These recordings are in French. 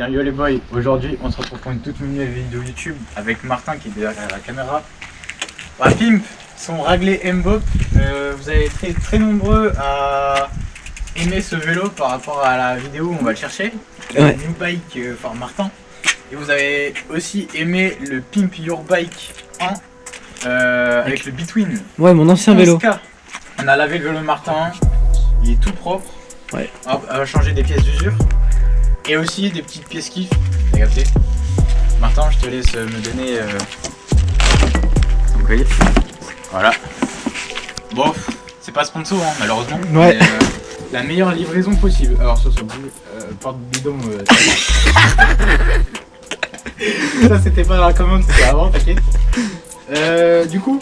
bien yo les boys, aujourd'hui on se retrouve pour une toute nouvelle vidéo YouTube avec Martin qui est derrière la caméra. Bah, Pimp, son Raglais Mbop, vous avez été très nombreux à aimer ce vélo par rapport à la vidéo où on va le chercher, ouais. New Bike par Martin. Et vous avez aussi aimé le Pimp Your Bike 1 avec le Between. Ouais, mon ancien vélo. On a lavé le vélo de Martin, il est tout propre. Ouais. On va changer des pièces d'usure. Et aussi des petites pièces kiff, t'as capté. Martin, je te laisse me donner ton colis. Voilà. Bon, c'est pas sponsor hein, malheureusement. Ouais. Mais, la meilleure livraison possible. Alors ça porte bidon. Ça c'était pas dans la commande, c'était avant, t'inquiète. Du coup,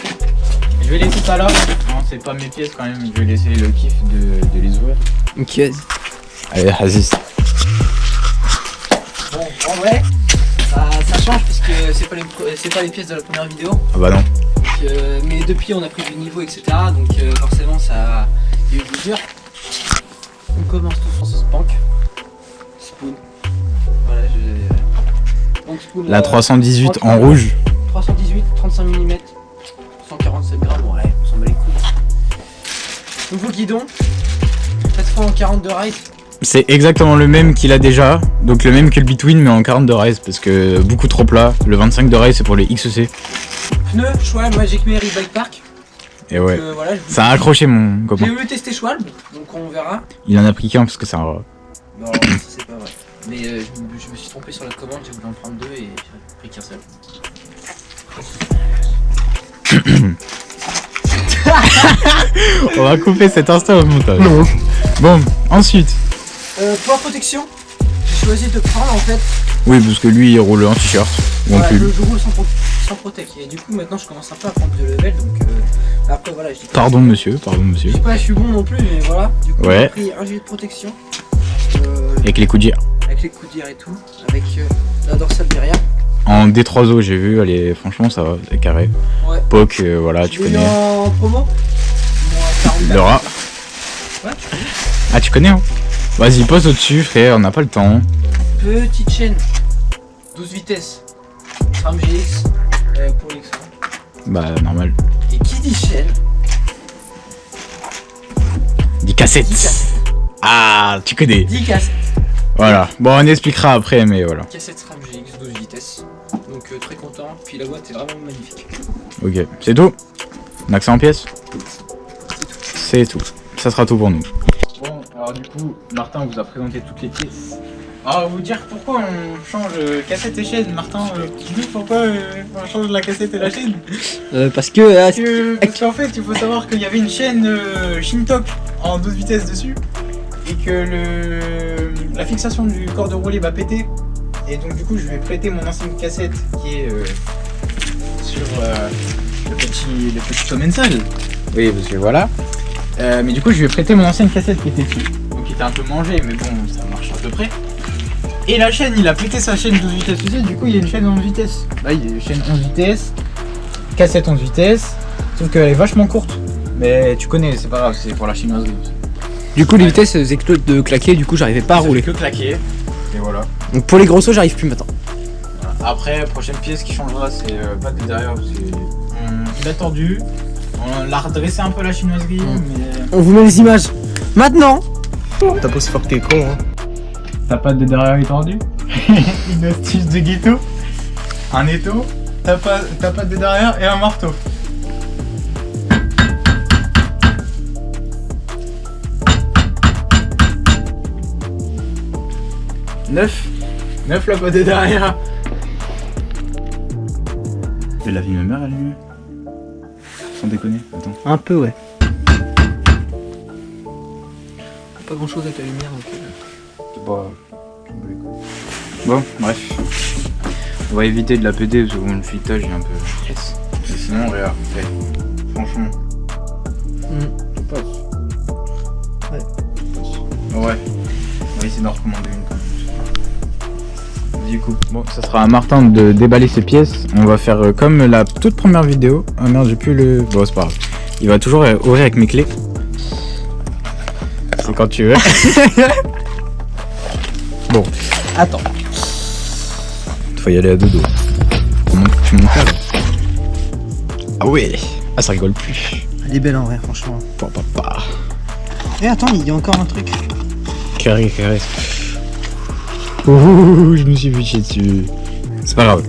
je vais laisser ça là. Non, c'est pas mes pièces quand même, je vais laisser le kiff de les ouvrir. Ok, vas-y. Allez, Aziz. Bon, en vrai, ça change parce que c'est pas les pièces de la première vidéo. Ah bah non. Donc, mais depuis on a pris du niveau, etc. Donc forcément ça il y a eu d'usure. On commence tout sur ce spank. Spoon. Voilà, donc spoon. La 318 en rouge. 318, 35 mm, 147 grammes, ouais, on s'en bat les couilles. Nouveau guidon, cette fois en 42 rails. C'est exactement le même qu'il a déjà, donc le même que le Between mais en 42 rails parce que beaucoup trop plat. Le 25 de rails c'est pour les XC. Pneus, Schwalbe Magic Mary Bike Park. Et ouais, voilà, ça a accroché mon copain. J'ai voulu tester Schwalbe, donc on verra. Il en a pris qu'un parce que c'est un... Non, ça c'est pas vrai. Mais je me suis trompé sur la commande, j'ai voulu en prendre deux et j'ai pris qu'un seul. On va couper cet instant au montage. Non. Bon, ensuite. Pour la protection, j'ai choisi de prendre en fait. Oui, parce que lui il roule en t-shirt. Voilà, je roule sans protect. Et du coup maintenant je commence un peu à prendre de level donc après voilà je dis pas. Pardon monsieur. Je dis pas je suis bon non plus mais voilà. Du coup ouais. J'ai pris un gilet de protection. Avec les coudières. Avec les coudières et tout. Avec la dorsale derrière. En D3O j'ai vu, elle est franchement ça va, c'est carré. Ouais. POC, voilà, tu connais. En promo. Le rat. Ouais, tu connais. Ah tu connais hein. Vas-y pose au-dessus frère, on n'a pas le temps. Petite chaîne. 12 vitesses. SRAM GX pour l'extra. Bah normal. Et qui dit chaîne dit cassette. Ah tu connais. 10 cassettes. Voilà, bon on expliquera après mais voilà. Cassette SRAM GX 12 vitesses. Donc très content, puis la boîte est vraiment magnifique. Ok, c'est tout. On a que ça en pièces. C'est tout. Ça sera tout pour nous. Bon, alors du coup, Martin vous a présenté toutes les pièces. Alors vous dire pourquoi on change cassette et chaîne, Martin, pourquoi on change la cassette et la chaîne? Parce que... Parce qu'en fait, il faut savoir qu'il y avait une chaîne Shintok en 12 vitesses dessus. Et que la fixation du corps de rouler va péter. Et donc du coup, je vais prêter mon ancienne cassette qui est sur le petit commensal. Oui, parce que voilà. Mais du coup, je vais prêter mon ancienne cassette qui était dessus. Donc qui était un peu mangée, mais bon, ça marche à peu près. Et la chaîne, il a prêté sa chaîne 12 vitesses aussi, du coup il y a une chaîne 11 vitesses. Là il y a une chaîne 11 vitesses, cassette 11 vitesses, sauf qu'elle est vachement courte. Mais tu connais, c'est pas grave, c'est pour la chinoiserie. Du coup les vitesses faisaient que de claquer, du coup j'arrivais pas à rouler. Que claquer, et voilà. Donc pour les gros sauts j'arrive plus maintenant. Voilà. Après, prochaine pièce qui changera, c'est pas de derrière, il a tordu. On l'a redressé un peu la chinoiserie, mais... On vous met les images maintenant. T'as pas si fort que t'es con hein. Ta patte de derrière est tordue. Une astuce de ghetto. Un étau. Ta patte de derrière et un marteau. Neuf la patte de derrière. Et la vie de ma mère elle est mieux. Sans déconner, attends. Un peu ouais. Pas grand chose avec la lumière donc... Bon, bref. On va éviter de la péter parce que bon, le filetage est un peu stress. Mais sinon, regarde, franchement. Ça passe. Ouais. Ouais. On va essayer d'en recommander une quand même. Du coup, bon, ça sera à Martin de déballer ses pièces. On va faire comme la toute première vidéo. Ah merde, j'ai plus le... Bon, c'est pas grave. Il va toujours ouvrir avec mes clés. C'est quand tu veux. Bon. Attends. faut y aller à deux dos. Tu montes là. Ah ouais. Ah, ça rigole plus. Elle est belle en vrai, franchement. Papa. Et attends, il y a encore un truc. Carré. Ouh, je me suis fait chier dessus. C'est pas grave.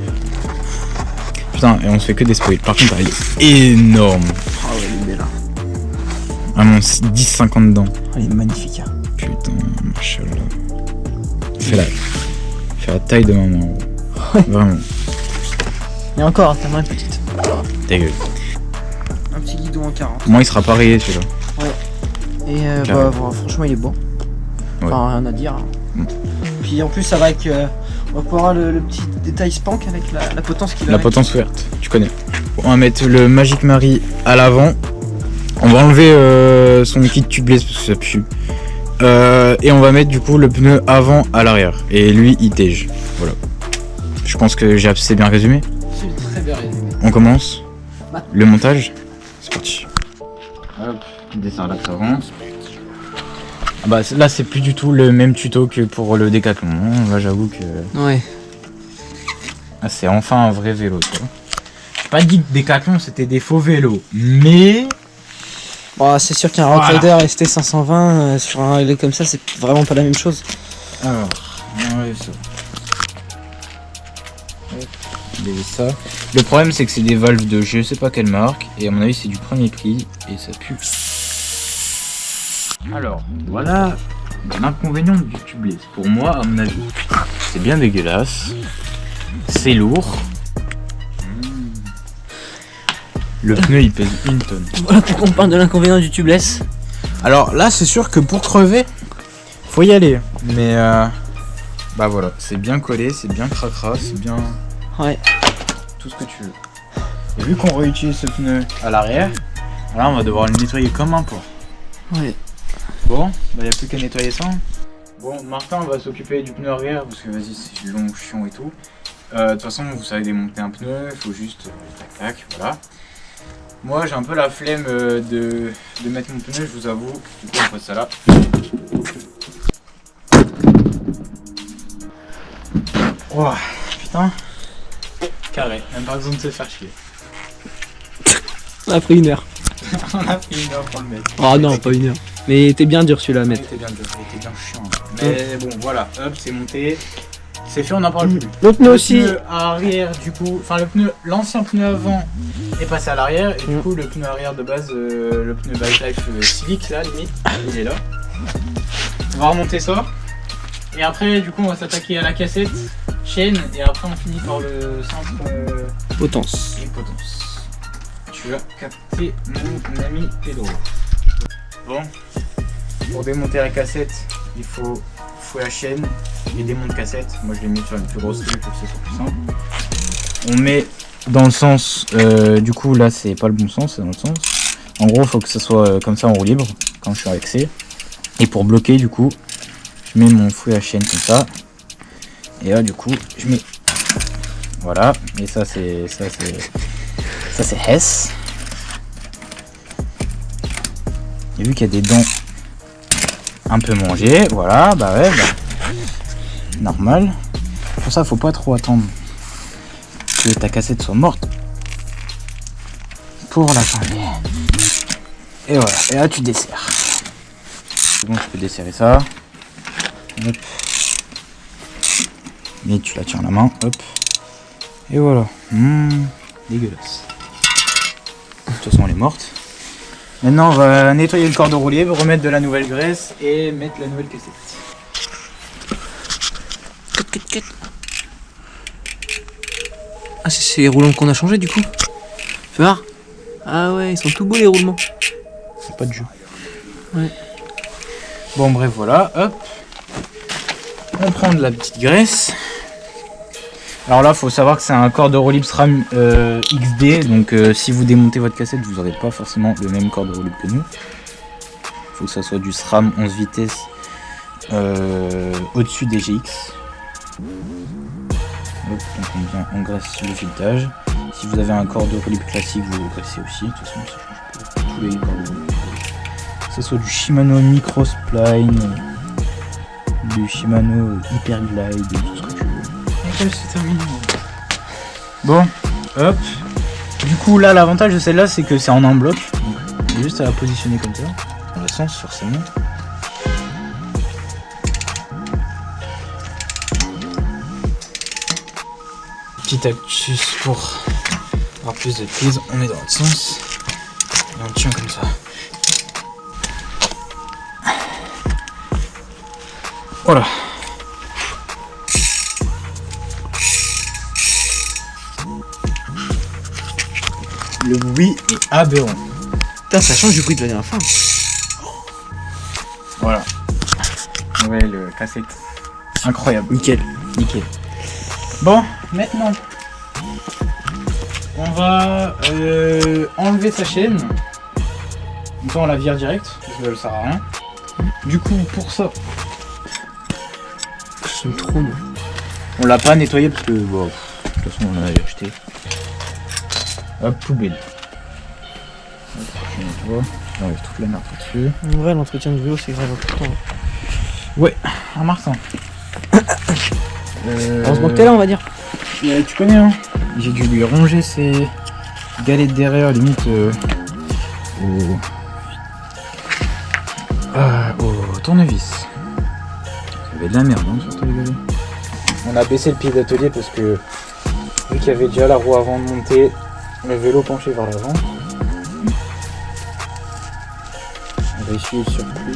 Putain, et on se fait que des spoils. Par contre, elle est énorme. Ah ouais, elle est belle. Vraiment, 10-50 dedans. Elle est magnifique. Putain, machallah. Fait la taille de maman. Ouais. Vraiment. Et encore, ta main est petite. Ta gueule. Un petit guidon en 40. Moi, il sera pas rayé celui-là. Et Carré. franchement, il est beau. Enfin, rien à dire. Mm. Puis en plus, ça va avec. On va pouvoir le petit détail spank avec la potence qu'il a. La potence ouverte, tu connais. On va mettre le Magic Mary à l'avant. On va enlever son kit tubeless parce que ça pue. Et on va mettre du coup le pneu avant à l'arrière. Et lui, il tège. Voilà. Je pense que j'ai assez bien résumé. C'est très bien résumé. On commence. Bah. Le montage. C'est parti. Hop, dessin l'axe avant. Ah bah là c'est plus du tout le même tuto que pour le Décathlon. Là j'avoue que... Ouais. Ah, c'est enfin un vrai vélo, tu vois. J'ai pas dit que Décathlon c'était des faux vélos, mais... Bon, c'est sûr qu'un Rock Rider ST520 sur un relais comme ça, c'est vraiment pas la même chose. Alors, on enlève ça. Hop, il y avait ça. Le problème c'est que c'est des valves de je sais pas quelle marque, et à mon avis c'est du premier prix, et ça pue. Alors, voilà l'inconvénient du tubeless. Pour moi, à mon avis, c'est bien dégueulasse. C'est lourd. Le pneu il pèse 1 tonne. Voilà pourquoi on parle de l'inconvénient du tubeless. Alors là, c'est sûr que pour crever, faut y aller. Mais bah voilà, c'est bien collé, c'est bien cracra, c'est bien Ouais. tout ce que tu veux. Et vu qu'on réutilise ce pneu à l'arrière, là on va devoir le nettoyer comme un porc. Ouais. Bon, bah y a plus qu'à nettoyer ça. Bon, Martin va s'occuper du pneu arrière parce que vas-y c'est long, chiant et tout. De toute façon, vous savez démonter un pneu, il faut juste tac tac, voilà. Moi j'ai un peu la flemme de mettre mon pneu, je vous avoue. Du coup on pose ça là. Wow, putain. Carré, même pas besoin de se faire chier. On a pris 1 heure. On a pris 1 heure pour le mettre. Oh non, pas 1 heure. Mais t'es bien dur celui-là à Il mettre. était bien dur, il était bien chiant. Mais bon voilà, hop, c'est monté. C'est fait, on n'en parle plus. Le pneu Le aussi. pneu arrière du coup, enfin l'ancien pneu avant est passé à l'arrière et du coup le pneu arrière de base, le pneu Bike Life Civic là limite, il est là. On va remonter ça et après du coup on va s'attaquer à la cassette, chaîne et après on finit par le centre Potence. et potence. Tu as capté mon ami Pedro. Bon, pour démonter la cassette, il faut fouet la chaîne et démonte cassette. Moi je l'ai mis sur une plus grosse ligne pour que ce soit plus simple. On met dans le sens, du coup là c'est pas le bon sens, c'est dans le sens. En gros faut que ça soit comme ça en roue libre quand je suis avec C. Et pour bloquer du coup, je mets mon fouet à chaîne comme ça. Et là du coup je mets, voilà. Et ça c'est Hess. Et vu qu'il y a des dents un peu mangées, voilà, bah ouais, bah, normal. Pour ça, faut pas trop attendre que ta cassette soit morte pour la changer. Et voilà, et là tu desserres. C'est bon, tu peux desserrer ça. Hop. Et tu la tiens à la main, hop. Et voilà. Dégueulasse. De toute façon, elle est morte. Maintenant, on va nettoyer le corps de roue libre, remettre de la nouvelle graisse et mettre la nouvelle cassette. Ah, c'est les roulements qu'on a changé du coup. Fais voir. Ah ouais, ils sont tout beaux les roulements. C'est pas de jeu. Ouais. Bon, bref, voilà, hop. On prend de la petite graisse. Alors là, faut savoir que c'est un corps de roue libre SRAM XD, donc si vous démontez votre cassette, vous n'aurez pas forcément le même corps de roue libre que nous. Faut que ça soit du SRAM 11 vitesses au-dessus des GX. Hop, donc on graisse le filetage. Si vous avez un corps de roue libre classique, vous le graissez aussi. De toute façon, ça change pour tous les corps de roue libre. Que ce soit du Shimano Microspline, du Shimano Hyperglide, tout ce que tu veux. montage c'est terminé. Bon, hop. Du coup là l'avantage de celle-là c'est que c'est en un bloc. Donc j'ai juste à la positionner comme ça. Dans le sens forcément. Petite astuce pour avoir plus de prise, on met dans l'autre sens. Et on tient comme ça. Voilà. Le bruit est aberrant. Putain, ça change du bruit de la dernière fois. Voilà. Nouvelle cassette. Incroyable. Nickel. Nickel. Bon, maintenant, on va enlever sa chaîne. Comme ça, on la vire direct, parce que ça ne sert à rien. Du coup, pour ça, J'aime trop, moi. on l'a pas nettoyé parce que, bon, de toute façon, on l'avait acheté. Hop, poubelle. Hop, je nettoie. J'enlève toute la merde dessus. En vrai, l'entretien de vélo, c'est grave important. Ouais, un Martin. Heureusement que t'es là, on va dire. Tu connais, hein. J'ai dû lui ronger ses galettes derrière, limite au tournevis. Il y avait de la merde, hein, surtout les galets. On a baissé le pied d'atelier parce que, vu qu'il y avait déjà la roue avant de monter, le vélo penché vers l'avant. On va essuyer le surplus.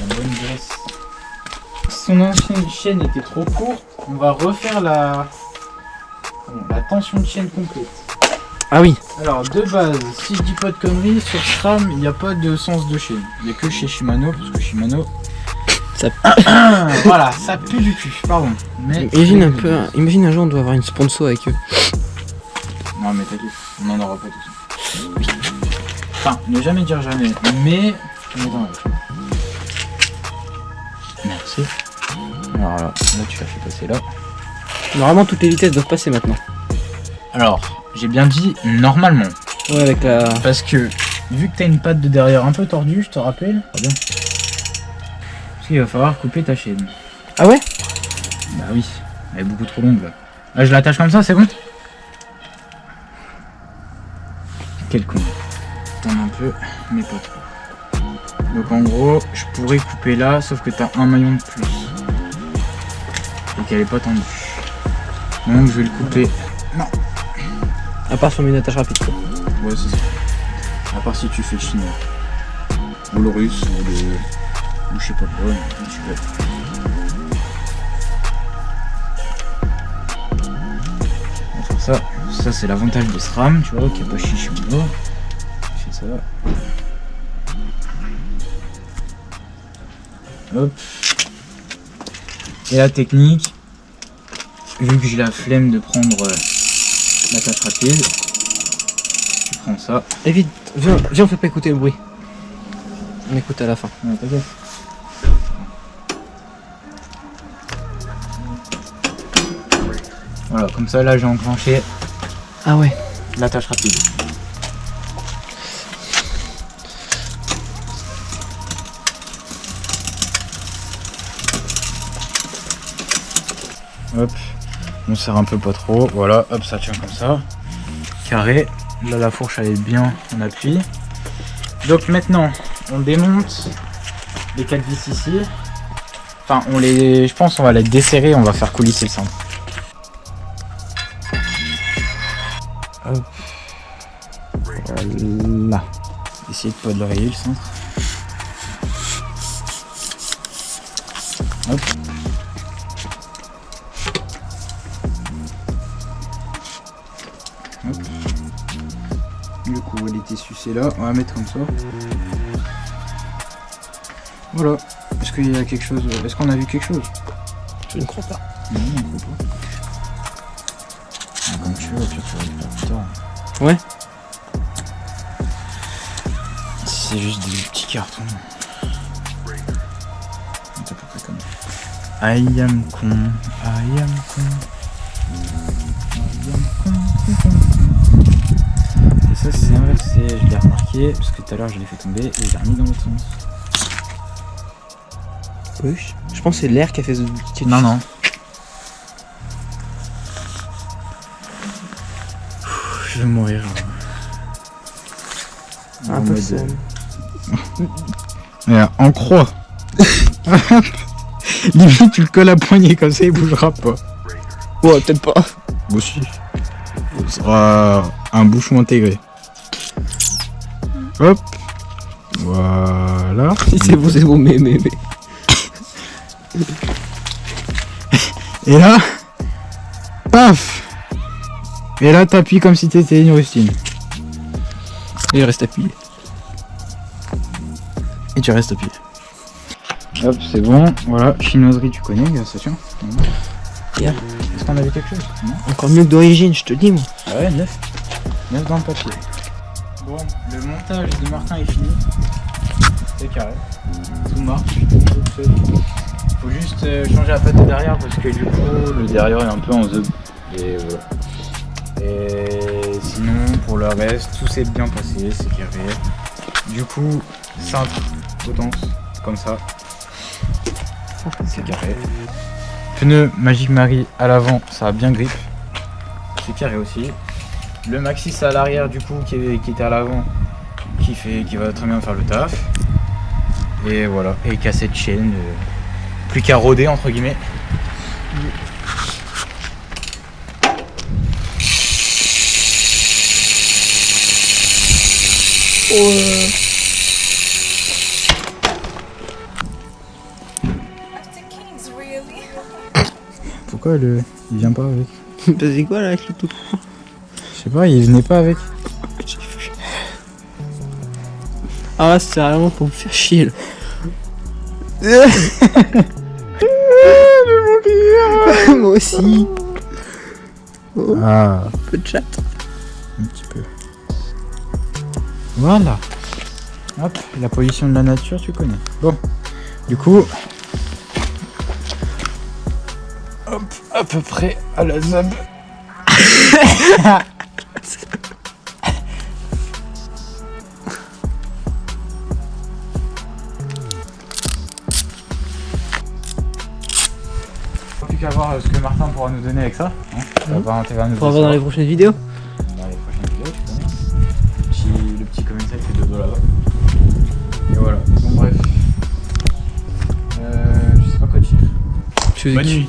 La bonne graisse. Son ancienne chaîne était trop courte, on va refaire la tension de chaîne complète. Ah oui. Alors de base, si je dis pas de conneries, sur SRAM il n'y a pas de sens de chaîne. Il n'y a que chez Shimano, parce que Shimano... Ça... voilà, ça pue du cul, pardon. Mais Imagine un peu, imagine un jour on doit avoir une sponsor avec eux. Non mais t'inquiète, on n'en aura pas tout ça. Enfin, ne jamais dire jamais, mais... on est dans la... Merci. Alors là, tu l'as fait passer là. Normalement toutes les vitesses doivent passer maintenant. Alors, j'ai bien dit normalement. Ouais, avec la... Parce que, vu que t'as une patte de derrière un peu tordue, je te rappelle. Très bien. Parce qu'il va falloir couper ta chaîne. Ah ouais? Bah oui, elle est beaucoup trop longue là. Là, je l'attache comme ça, c'est bon? Quel con. Attends un peu, mais pas trop. Donc en gros, je pourrais couper là, sauf que t'as un maillon de plus. Et qu'elle est pas tendue. Donc je vais le couper. Non. À part sur une attache rapide quoi. Ouais, c'est ça. À part si tu fais le chinois. Ou le russe, ou le... ou je sais pas quoi, mais tu veux. On va faire ça. Ça c'est l'avantage de SRAM, tu vois, qui a pas chiché au bord. Je fais ça. Hop. Et la technique, vu que j'ai la flemme de prendre l'attache rapide, tu prends ça. Et vite, viens, on fait pas écouter le bruit. On écoute à la fin. Ouais, t'inquiète. Voilà, comme ça là j'ai enclenché Ah ouais. l'attache rapide. Hop, on serre un peu pas trop, voilà, hop, ça tient comme ça. Carré, là la fourche elle est bien en appui. Donc maintenant, on démonte les 4 vis ici. Enfin, je pense on va les desserrer, on va faire coulisser le centre. Hop. Voilà. Essayez de pas de le rayer le centre. Hop. Hop. Du coup, il était sucé là, on va mettre comme ça. Voilà. Est-ce qu'il y a quelque chose? Est-ce qu'on a vu quelque chose? Je ne crois pas. Non, on ne croit pas. Comme tu veux, au pire tu vas le faire plus tard. Ouais. C'est juste des petits cartons. C'est à peu près comme ça. I am con, I am con. Et ça c'est inversé, je l'ai remarqué. pied, parce que tout à l'heure je l'ai fait tomber et j'ai remis dans l'autre sens. Oui, je pense que c'est l'air qui a fait ce. Non. Je vais mourir. Un peu seul. En croix. Limite, tu le colles à poignet comme ça, il bougera pas. Ouais, peut-être pas. Aussi. Ce sera un bouchon intégré. Hop. Voilà. C'est bon, mais. Et là, paf. Et là, t'appuies comme si t'étais une rustine. Et il reste appuyé. Et tu restes appuyé. Hop, c'est bon. Voilà, chinoiserie, tu connais, attention. Bien. Est-ce qu'on avait quelque chose? Non. Encore mieux que d'origine, je te dis, moi. Ah ouais, 9 dans le papier. Bon, le montage de Martin est fini. C'est carré. Tout marche. Faut juste changer la pâte de derrière parce que du coup, le derrière est un peu en zeub. Et voilà. Et sinon, pour le reste, tout s'est bien passé, c'est carré. Du coup, cintre, potence, comme ça. C'est carré. Pneu Magic Marie à l'avant, ça a bien grip. C'est carré aussi. Le Maxis à l'arrière du coup qui était à l'avant, qui va très bien faire le taf. Et voilà. Et cassette chaîne, plus qu'à roder entre guillemets. Pourquoi il vient pas avec? C'est quoi là avec le tout? Je sais pas, il venait pas avec. Ah là, c'est vraiment pour me faire chier là. Moi aussi. Oh, Ah, un peu de chat. un petit peu. Voilà. Hop, la pollution de la nature, tu connais. Bon, du coup, hop, à peu près à la zab. Plus qu'à voir ce que Martin pourra nous donner avec ça. Hein. Ça va intégrer à nous Pour avoir dans les prochaines vidéos. dans les prochaines vidéos, tu connais. Le petit comment ça fait dodo là-bas. Et voilà, bon bref. Je sais pas quoi dire. Bonne nuit.